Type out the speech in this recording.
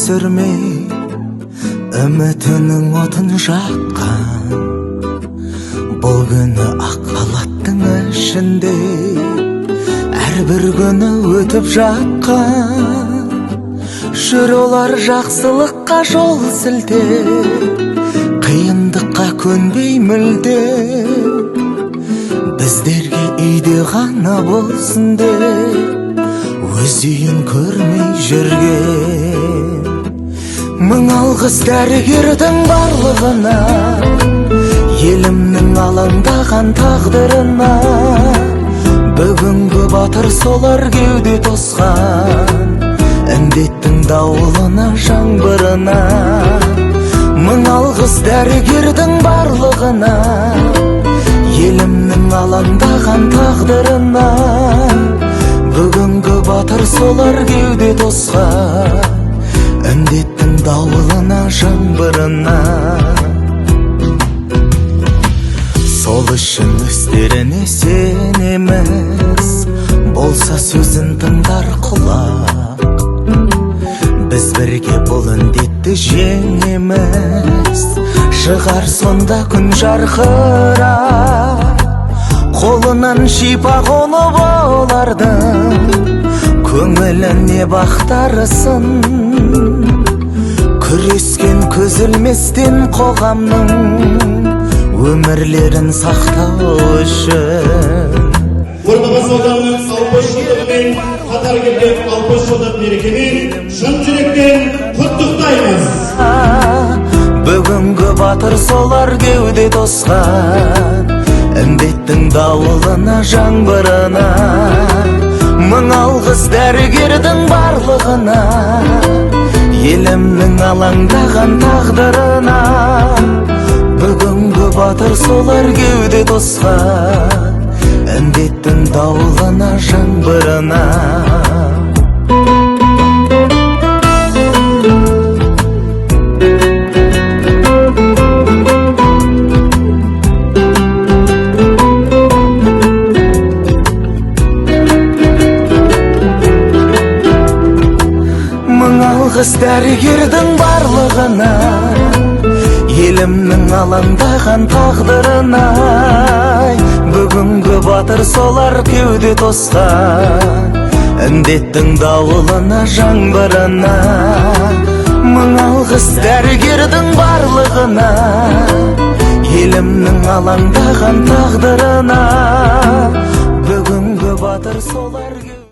өсірмей үмітінің отын жаққан бұл күні ақ халаттың ішінде әрбір күні өтіп жатқан жүр олар жақсылыққа жол сілтеп қиындыққа көнбей мүлде біздерге үйде ғана болсын деп өз үйін көрмей жүрген мың алғыс дәрігердің барлығына елімнің алаңдаған тағдырына бүгінгі батыр солар кеуде тосқан індеттің дауылына жаңбырына мың алғыс дәрігердің барлығына елімнің алаңдаған тағдырына бүгінгі батыр солар кеуде тосқан індеттің дауылына жаңбырына сол үшін өздеріне сенеміз болса сөзін тыңдар құлақ біз бірге бұл індетті жеңеміз шығар сонда күн жарқырап қолынан шипа қонып олардың көңіліне бақтарсын күрескен көзілместен қоғамның өмірлерін сақтау үшін Ордабасы ауданының 60 жылдығымен қатар келген 60 жылдық мерекемен шын жүректен құттықтаймыз. Бүгінгі батыр солар кеуде тосқан індеттің дауылына жаңбырына мың алғыс дәрігердің барлығына елімнің алаңдаған тағдырына бүгінгі батыр солар кеуде тосқан індеттің дауылына жаңбырына мың алғыс дәрігердің барлығына елімнің алаңдаған тағдырына бүгінгі батыр солар кеуде тосқан індеттің дауылына жаңбырына мың алғыс дәрігердің барлығына елімнің алаңдаған тағдырына бүгінгі батыр солар